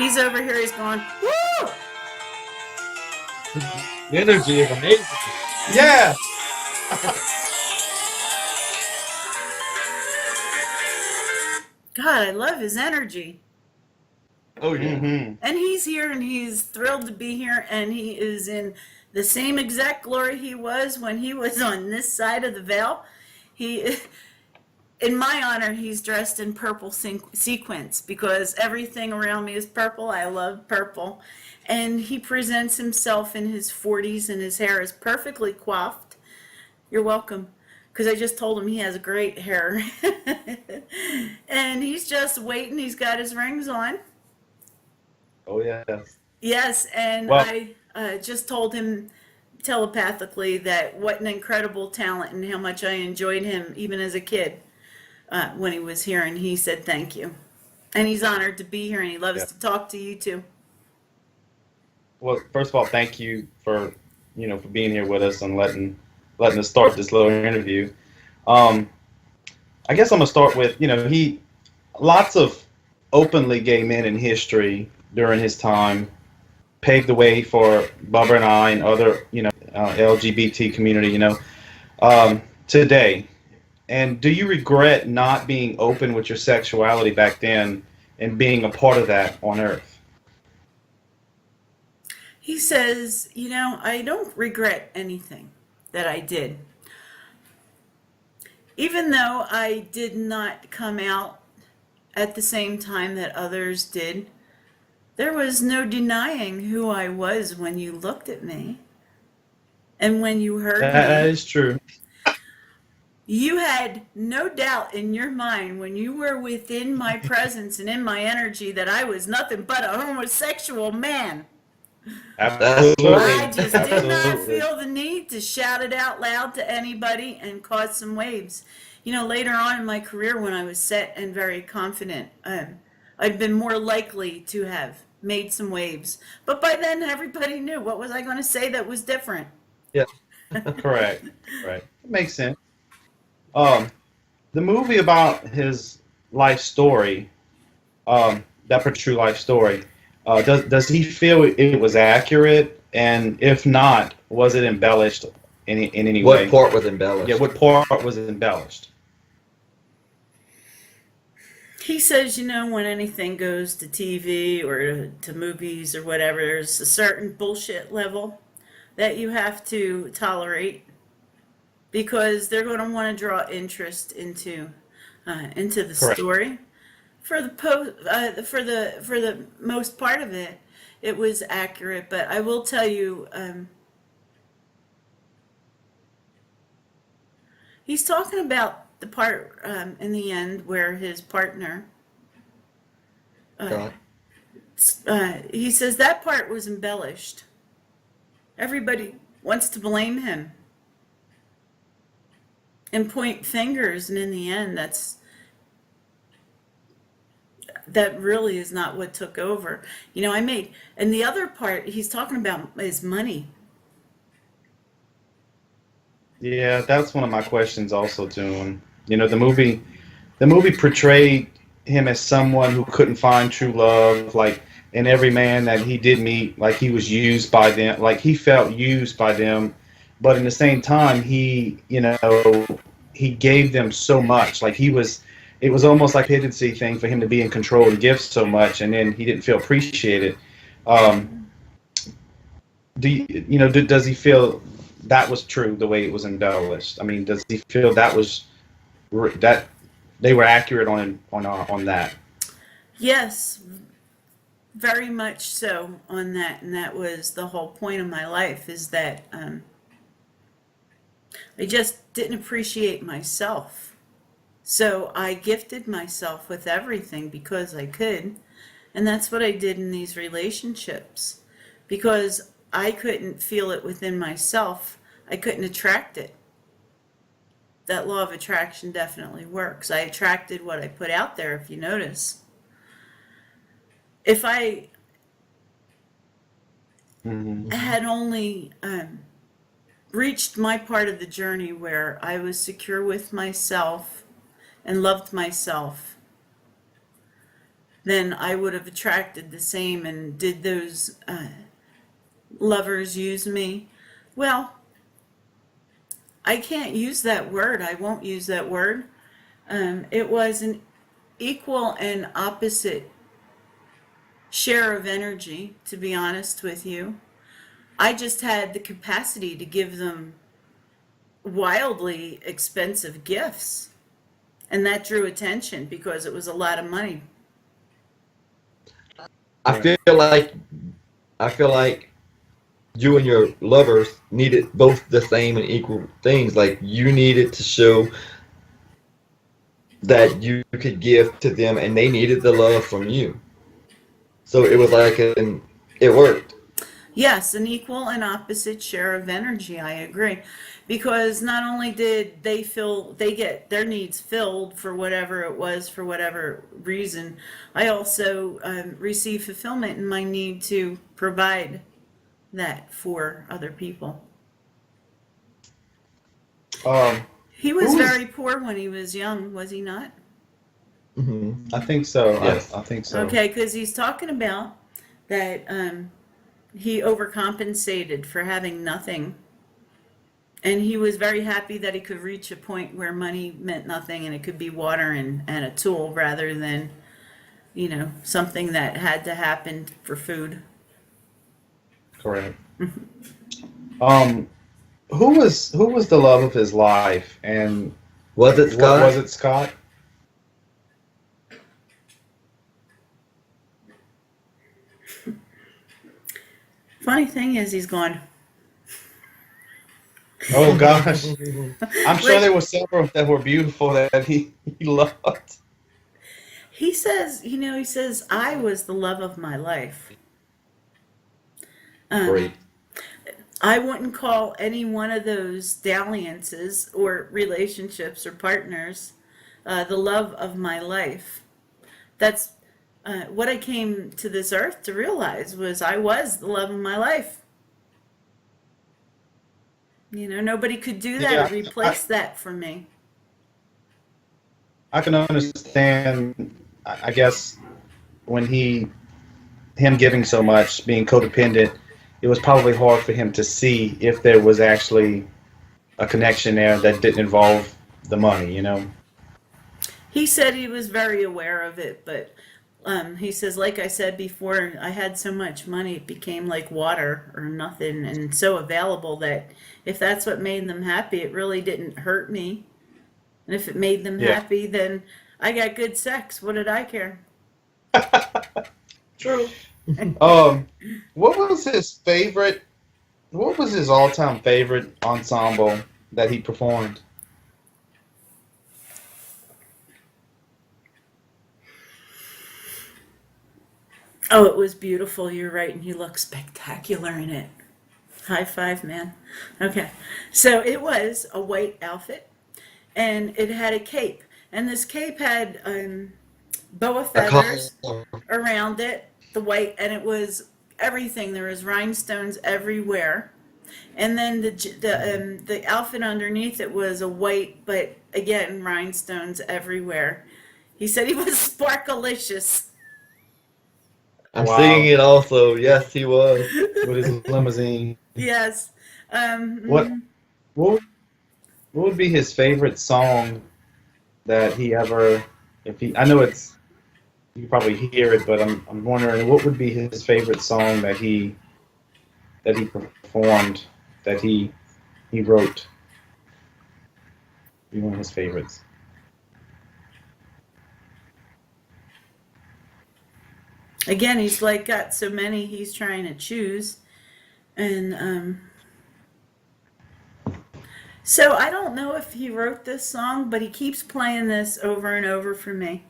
He's over here. He's going, woo! The energy is amazing. Yeah. God, I love his energy. Oh yeah. Mm-hmm. And he's here and he's thrilled to be here and he is in the same exact glory he was when he was on this side of the veil. He, in my honor, he's dressed in purple sequins because everything around me is purple. I love purple. And he presents himself in his 40s and his hair is perfectly coiffed. You're welcome. Because I just told him he has great hair. And he's just waiting. He's got his rings on. Oh yes. Yes, and Well, I just told him telepathically that what an incredible talent and how much I enjoyed him even as a kid when he was here, and he said thank you. And he's honored to be here, and he loves yeah. to talk to you too. Well, first of all, thank you for for being here with us and letting us start this little interview. Um, I guess I'm gonna start with he lots of openly gay men in history during his time paved the way for Bubba and I and other LGBT community today. And do you regret not being open with your sexuality back then and being a part of that on Earth? He says, I don't regret anything that I did. Even though I did not come out at the same time that others did, there was no denying who I was when you looked at me and when you heard That me. is true. You had no doubt in your mind when you were within my presence and in my energy that I was nothing but a homosexual man. That's Absolutely. I right. just did not Absolutely. feel the need to shout it out loud to anybody and cause some waves. Later on in my career when I was set and very confident, I'd been more likely to have made some waves. But by then, everybody knew. What was I going to say that was different? Yeah, correct. Right. It makes sense. Um, the movie about his life story, that true life story, does he feel it was accurate? And if not, was it embellished in any What way? part was Yeah, embellished? what part was embellished? He says, when anything goes to TV or to movies or whatever, there's a certain bullshit level that you have to tolerate because they're going to want to draw interest into the Correct. story. For the most part of it, it was accurate. But I will tell you, he's talking about the part in the end where his partner. Uh, Right. he says that part was embellished. Everybody wants to blame him and point fingers, and in the end, that really is not what took over. And the other part he's talking about is money. Yeah, that's one of my questions also to him. The movie portrayed him as someone who couldn't find true love, like, and every man that he did meet, like he was used by them, like he felt used by them, but in the same time, he gave them so much, like it was almost like a dependency thing for him to be in control and give so much, and then he didn't feel appreciated. Um, does he feel that was true the way it was embellished? I mean, does he feel that they were accurate on that? Yes, very much so on that, and that was the whole point of my life is that I just didn't appreciate myself. So I gifted myself with everything because I could. And that's what I did in these relationships. Because I couldn't feel it within myself, I couldn't attract it. That law of attraction definitely works. I attracted what I put out there, if you notice. If I Hmm. had only reached my part of the journey where I was secure with myself and loved myself, then I would have attracted the same. And did those lovers use me? Well, I can't use that word. I won't use that word. It was an equal and opposite share of energy, to be honest with you. I just had the capacity to give them wildly expensive gifts, and that drew attention because it was a lot of money. I feel like I feel like you and your lovers needed both the same and equal things. Like you needed to show that you could give to them, and they needed the love from you. So it was like it worked. Yes, an equal and opposite share of energy. I agree. Because not only did they get their needs filled for whatever it was, for whatever reason, I also receive fulfillment in my need to provide that for other people. Um, He was who is? very poor when he was young, was he not? Hmm. I think so. Yes. I think so. Okay, because he's talking about that he overcompensated for having nothing. And he was very happy that he could reach a point where money meant nothing and it could be water and a tool rather than, something that had to happen for food. Correct. Um, who was the love of his life, and Was it what was Scott? it, Scott? Funny thing is, he's gone. Oh gosh, I'm sure Like, there were several that were beautiful that he loved. he says, I was the love of my life. Um, Great. I wouldn't call any one of those dalliances or relationships or partners the love of my life. That's what I came to this earth to realize was I was the love of my life. Nobody could do that or Yeah, replace that for me. I can understand. I guess when him giving so much, being codependent, it was probably hard for him to see if there was actually a connection there that didn't involve the money. He said he was very aware of it, but he says, like I said before, I had so much money, it became like water or nothing, and so available that if that's what made them happy, it really didn't hurt me. And if it made them Yeah. happy, then I got good sex. What did I care? True. Um, what was his favorite? What was his all-time favorite ensemble that he performed? Oh, it was beautiful. You're right, and he looked spectacular in it. High five, man. Okay, so it was a white outfit, and it had a cape, and this cape had boa A feathers collar. around it, the white, and it was everything. There was rhinestones everywhere, and then the outfit underneath it was a white, but again rhinestones everywhere. He said he was sparkalicious. I'm seeing Wow, it also. Yes, he was. with his limousine. Yes. What Um, what would, what would be his favorite song that he ever? If he, I know it's you probably hear it, but I'm wondering what would be his favorite song that he performed that he wrote. Be one of his favorites. again, he's like got so many he's trying to choose. And so I don't know if he wrote this song, but he keeps playing this over and over for me.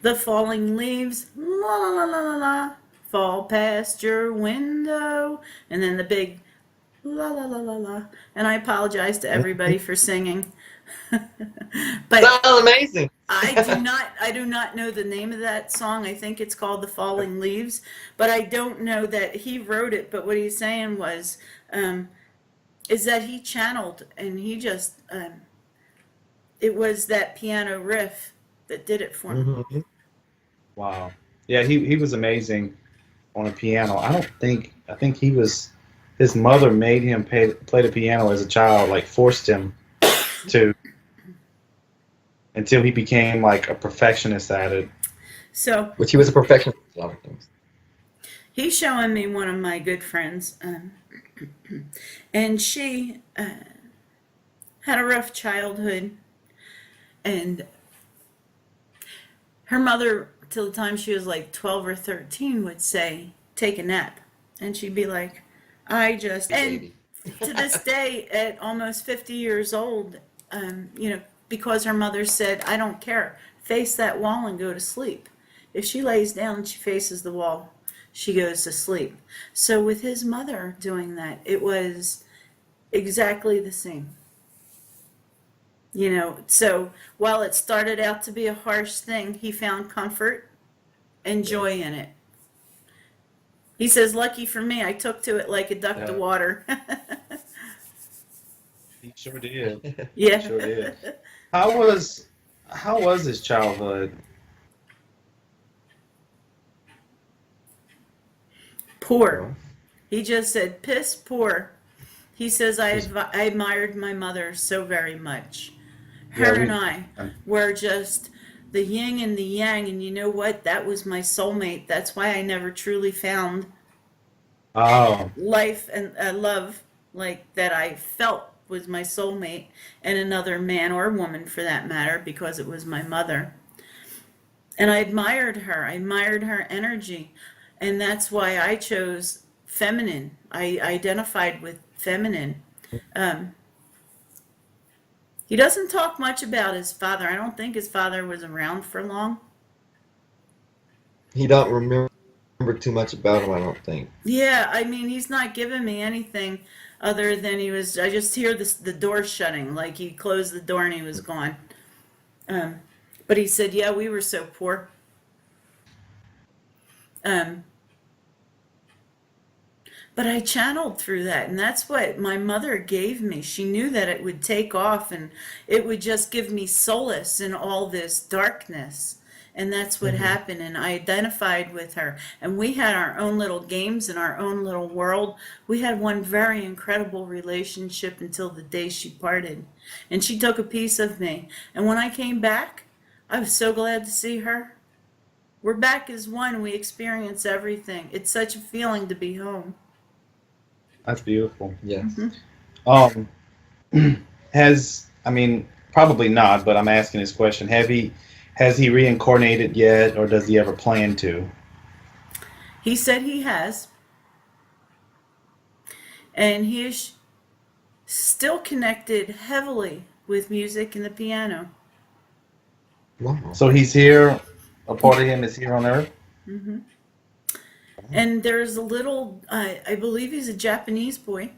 The falling leaves, la la la la la la, fall past your window. And then the big la la la la la. And I apologize to everybody for singing. But Sounds amazing. I do not know the name of that song. I think it's called The Falling Leaves, but I don't know that he wrote it. But what he's saying was, is that he channeled and he just, it was that piano riff that did it for him. Hmm. Wow. Yeah, he was amazing on the piano. I think his mother made him play the piano as a child, like forced him to until he became like a perfectionist at it. So Which he was a perfectionist at a lot of things. he's showing me one of my good friends, and she had a rough childhood, and her mother, till the time she was like 12 or 13, would say, "Take a nap," and she'd be like, "I just," and Baby. to this day, at almost 50 years old, you know, because her mother said, "I don't care, face that wall and go to sleep." If she lays down and she faces the wall, she goes to sleep. So with his mother doing that, it was exactly the same. You know, so while it started out to be a harsh thing, he found comfort and Yeah. joy in it. He says, "Lucky for me, I took to it like a duck to Yeah, water." he sure did. He Yeah. sure did. How was how was his childhood? Poor. Well, He just said, "Piss poor." He says, he's I admired my mother so very much. Yeah, Her and we. I were just the yin and the yang, and you know what? That was my soulmate. That's why I never truly found Oh, life and love like that I felt was my soulmate and another man or woman for that matter because it was my mother. And I admired her. I admired her energy. And that's why I chose feminine. I identified with feminine. Um, he doesn't talk much about his father. I don't think his father was around for long. he don't remember too much about him, I don't think. Yeah, I mean, he's not giving me anything other than he was. I just hear the door shutting, like he closed the door and he was gone. Um, but he said, "Yeah, we were so poor." Um, but I channeled through that, and that's what my mother gave me. She knew that it would take off and it would just give me solace in all this darkness. And that's what Hmm. happened. And I identified with her. And we had our own little games in our own little world. We had one very incredible relationship until the day she parted. And she took a piece of me. And when I came back, I was so glad to see her. We're back as one. We experience everything. It's such a feeling to be home. that's beautiful. Yes. Hmm. Um, I mean, probably not, but I'm asking this question. Has he reincarnated yet, or does he ever plan to? He said he has, and he is still connected heavily with music and the piano. Wow. So he's here. A part of him is here on Earth. Hmm. And there's a little, I believe he's a Japanese boy,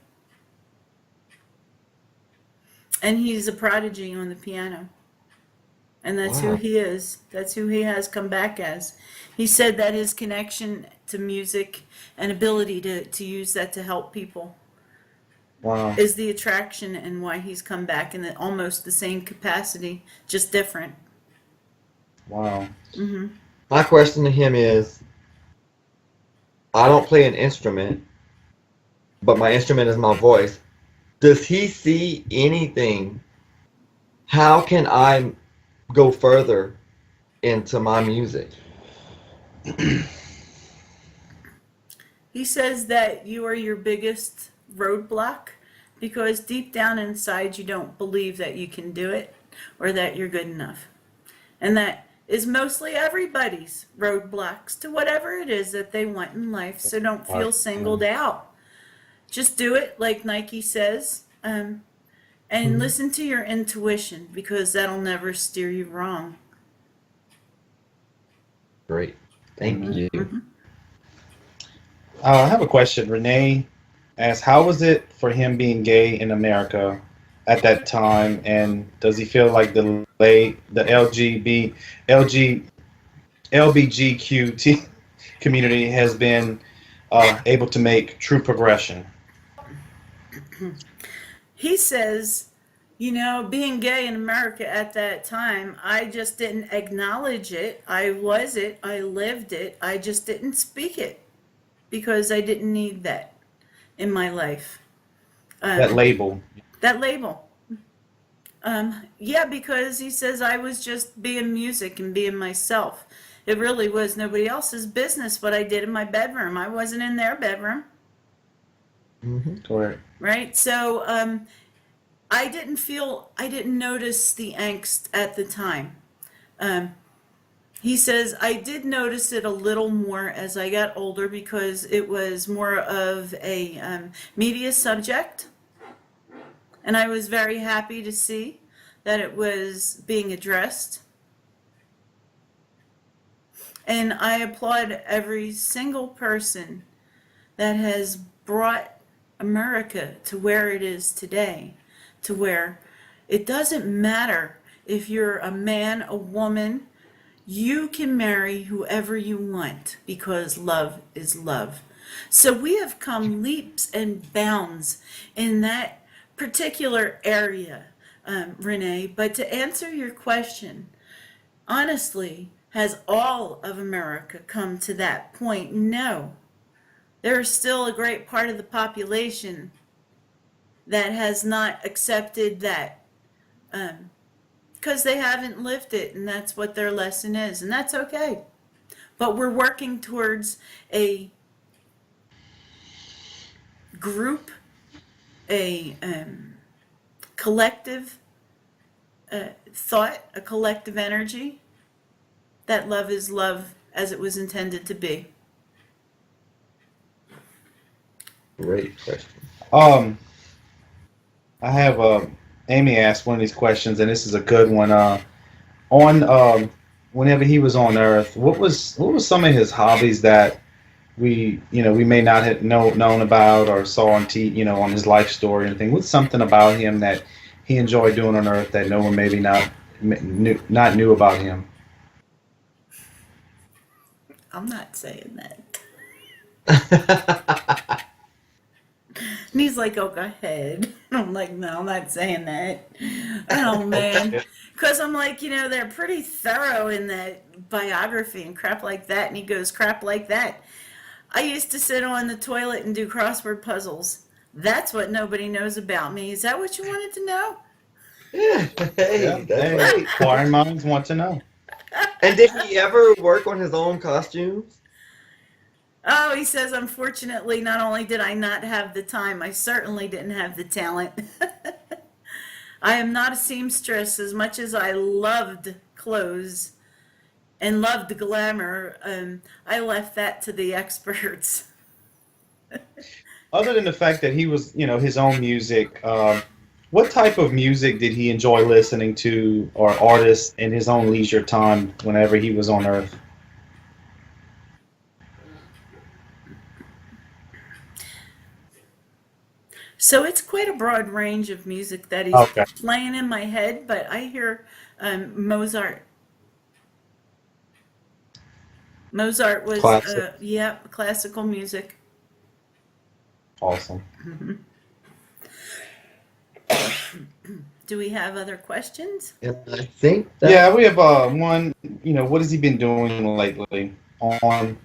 and he's a prodigy on the piano. And that's who Wow. he is. That's who he has come back as. He said that his connection to music and ability to use that to help people Wow, is the attraction and why he's come back in almost the same capacity, just different. wow. Hmm. My question to him is, I don't play an instrument, but my instrument is my voice. Does he see anything? How can I go further into my music? He says that you are your biggest roadblock because deep down inside you don't believe that you can do it or that you're good enough. And that is mostly everybody's roadblocks to whatever it is that they want in life. So don't Wow. feel singled out. Just do it like Nike says. And Mhm. listen to your intuition because that'll never steer you wrong. Great. Thank Mhm. you. Hmm. I have a question. Renee asked, "How was it for him being gay in America at that time, and does he feel like the LG, LBGQT community has been able to make true progression?" He says You know, being gay in America at that time, I just didn't acknowledge it. I was it. I lived it. I just didn't speak it because I didn't need that in my life. That Um, label. that label. Yeah, because he says I was just being music and being myself. It really was nobody else's business what I did in my bedroom. I wasn't in their bedroom, Hmm. Correct. right? So I didn't notice the angst at the time. Um, he says I did notice it a little more as I got older because it was more of a media subject, and I was very happy to see that it was being addressed. And I applaud every single person that has brought America to where it is today, to where it doesn't matter if you're a man, a woman, you can marry whoever you want because love is love. So we have come leaps and bounds in that particular area, Renee. But to answer your question, honestly, has all of America come to that point? No. There's still a great part of the population that has not accepted that because they haven't lived it, and that's what their lesson is, and that's okay. But we're working towards a group, a collective thought, a collective energy that love is love as it was intended to be. Great question. Um, I have Amy asked one of these questions, and this is a good one. On whenever he was on Earth, what was some of his hobbies that we may not have known about or saw on on his life story and anything? What's something about him that he enjoyed doing on Earth that no one maybe not knew about him? I'm not saying that. And he's like, oh, go ahead. I'm like, no, I'm not saying that. Oh, man. Okay. Because I'm like, they're pretty thorough in that biography and crap like that. And he goes, crap like that. I used to sit on the toilet and do crossword puzzles. That's what nobody knows about me. Is that what you wanted to know? Yeah, hey, Yeah. that's Hey, right. inquiring minds want to know. And did he ever work on his own costumes? Oh, he says, unfortunately, not only did I not have the time, I certainly didn't have the talent. I am not a seamstress as much as I loved clothes and loved glamour. I left that to the experts. Other than the fact that he was, his own music, what type of music did he enjoy listening to, or artists in his own leisure time whenever he was on Earth? So it's quite a broad range of music that he's Okay, playing in my head, but I hear Mozart. Mozart was, classic, yeah, classical music. awesome. Do we have other questions? And I think Yeah, that we have one. What has he been doing lately on,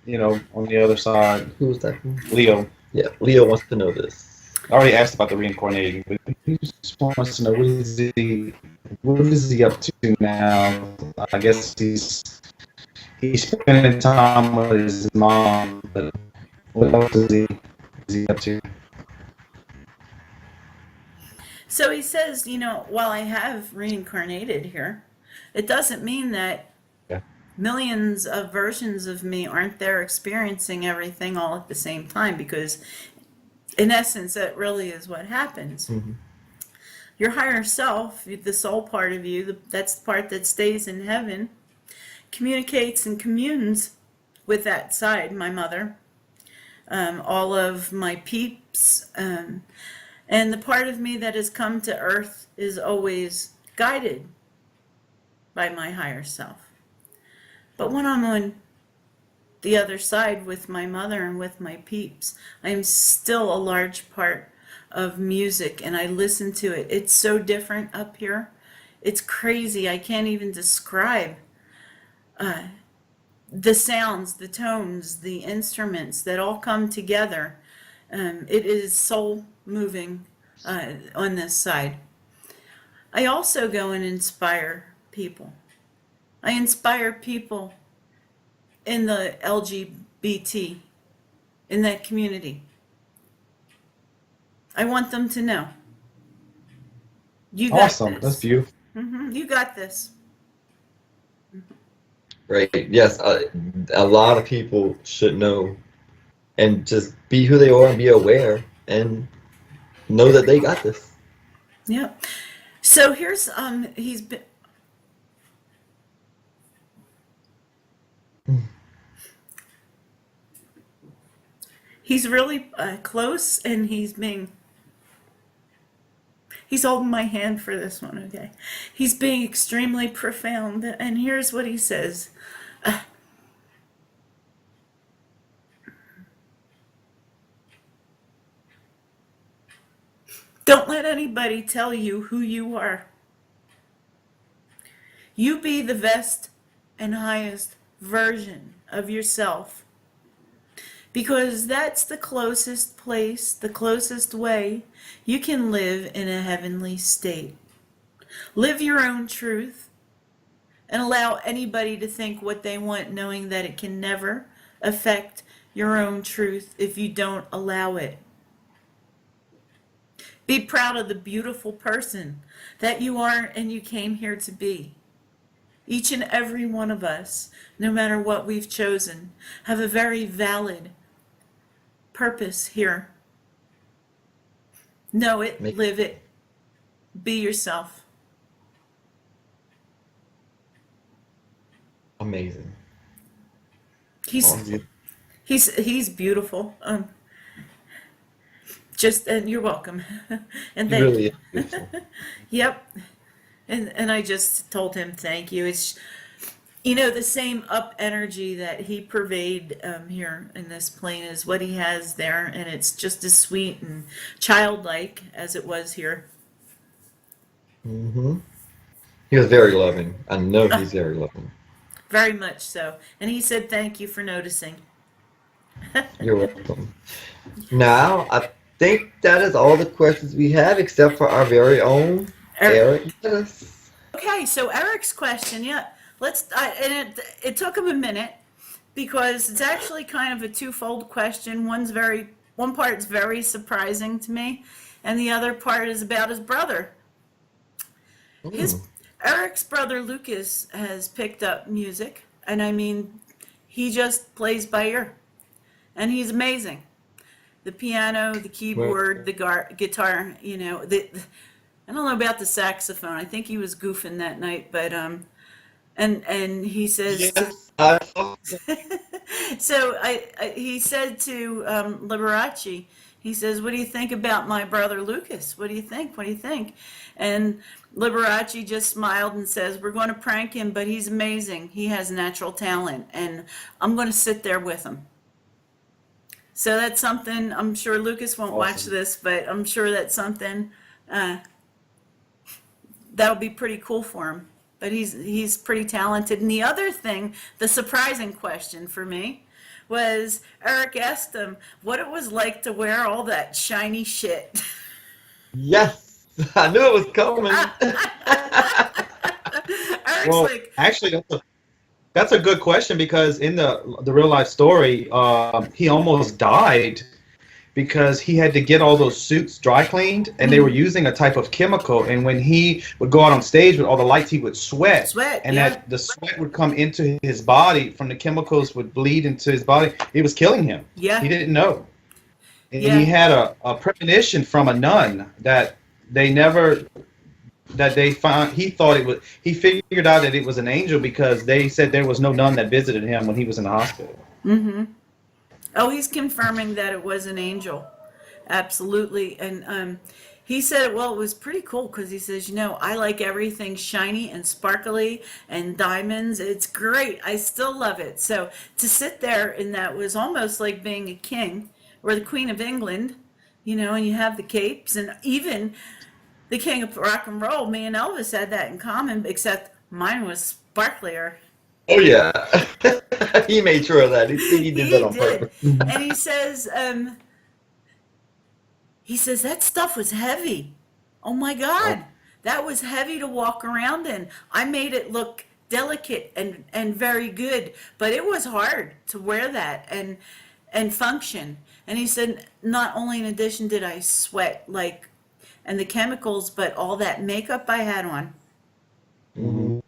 on the other side? who's that? Leo. Yeah, Leo wants to know this. I already asked about the reincarnating, but he just wants to know what is he up to now? I guess he's spending time with his mom, but what else is he up to? So he says, while I have reincarnated here, it doesn't mean that Yeah. millions of versions of me aren't there experiencing everything all at the same time, because in essence, that really is what happens. Mhm. Your higher self, the soul part of you, that's the part that stays in heaven, communicates and communes with that side, my mother, all of my peeps, and the part of me that has come to earth is always guided by my higher self. But when I'm on the other side with my mother and with my peeps, I'm still a large part of music, and I listen to it. It's so different up here. It's crazy. I can't even describe the sounds, the tones, the instruments that all come together. It is soul moving on this side. I also go and inspire people. I inspire people in the LGBT, in that community. I want them to know. You got Awesome. That's this. beautiful. You got this. Great. Yes, a lot of people should know and just be who they are and be aware and know that they got this. Yeah. So here's he's really close, and he's holding my hand for this one. Okay, he's being extremely profound, and here's what he says. Don't let anybody tell you who you are. You be the best and highest version of yourself, because that's the closest place, the closest way you can live in a heavenly state. Live your own truth and allow anybody to think what they want, knowing that it can never affect your own truth if you don't allow it. Be proud of the beautiful person that you are and you came here to be. Each and every one of us, no matter what we've chosen, have a very valid purpose here. Know it, Make- live it, be yourself. Amazing. He's Awesome. he's beautiful. And you're welcome. And It thank really you. is beautiful. Yep. And I just told him thank you. It's the same up energy that he pervade here in this plane is what he has there, and it's just as sweet and childlike as it was here. Hmm. He was very loving. I know he's very loving. Very much so. And he said thank you for noticing. You're welcome. Now, I think that is all the questions we have except for our very own Eric. Eric. Yes. Okay, so Eric's question, yeah, and it took him a minute because it's actually kind of a twofold question. One part's very surprising to me, and the other part is about his brother. His Mm. Eric's brother Lucas has picked up music, and I mean, he just plays by ear, and he's amazing. The piano, the Well, keyboard, the guitar, I don't know about the saxophone. I think he was goofing that night, but and he says to yes, I thought so. so he said to Liberace, he says, "What do you think about my brother Lucas? What do you think? What do you think?" And Liberace just smiled and says, "We're going to prank him, but he's amazing. He has natural talent, and I'm going to sit there with him." So that's something. I'm sure Lucas won't watch Awesome. this, but I'm sure that's something uh, that'll be pretty cool for him. But he's pretty talented. And the other thing, the surprising question for me, was Eric asked him what it was like to wear all that shiny shit. Yes, I knew it was coming. Eric's Well, like, actually, that's a good question because in the real life story, he almost died because he had to get all those suits dry cleaned, and they were using a type of chemical. And when he would go out on stage with all the lights, he would sweat, sweat, and yeah. that the sweat would come into his body from the chemicals would bleed into his body. It was killing him. Yeah. He didn't know, and Yeah. he had a premonition from a nun that they never. That they found, he thought it was. He figured out that it was an angel because they said there was no nun that visited him when he was in the hospital. Mm-hmm. Oh, he's confirming that it was an angel. Absolutely. And he said, well, it was pretty cool because he says, I like everything shiny and sparkly and diamonds. It's great. I still love it. So to sit there, and that was almost like being a king or the Queen of England, you know, and you have the capes, and even the King of Rock and Roll, me and Elvis had that in common, except mine was sparklier. Oh yeah, he made sure of that. He did that He on did. purpose. And he says that stuff was heavy. Oh my Oh, God, that was heavy to walk around in. I made it look delicate and very good, but it was hard to wear that and function. And he said, not only in addition did I sweat like and the chemicals, but all that makeup I had on. mhm.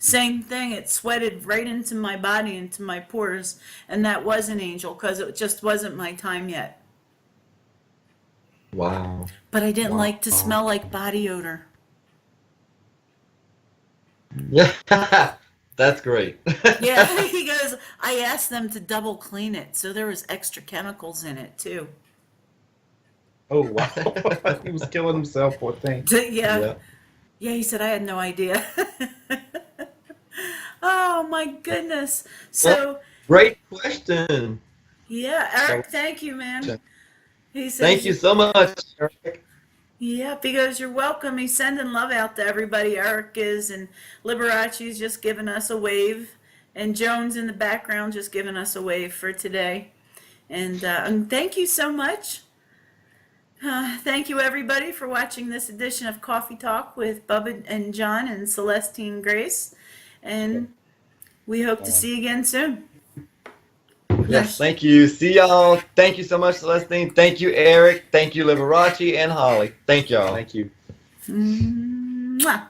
Same thing, it sweated right into my body, into my pores, and that was an angel because it just wasn't my time yet. Wow. But I didn't Wow. like to smell like body odor. Yeah, that's great. Yeah, he goes, I asked them to double clean it, so there was extra chemicals in it too. Oh wow, he was killing himself, poor thing. Yeah, Yeah. yeah, he said I had no idea. Oh my goodness. Well, So, great question. yeah, Eric, thank you, man. He Thank says, you so much, Eric. yeah, because you're welcome. He's sending love out to everybody. Eric is, and Liberace's just giving us a wave, and Jones in the background just giving us a wave for today. And thank you so much. Thank you, everybody, for watching this edition of Coffee Talk with Bubba and John and Celestine Grace. And we hope to see you again soon. Yes, thank you. See y'all. Thank you so much, Celestine. Thank you, Eric. Thank you, Liberace and Holly. Thank y'all. Thank you. Mwah.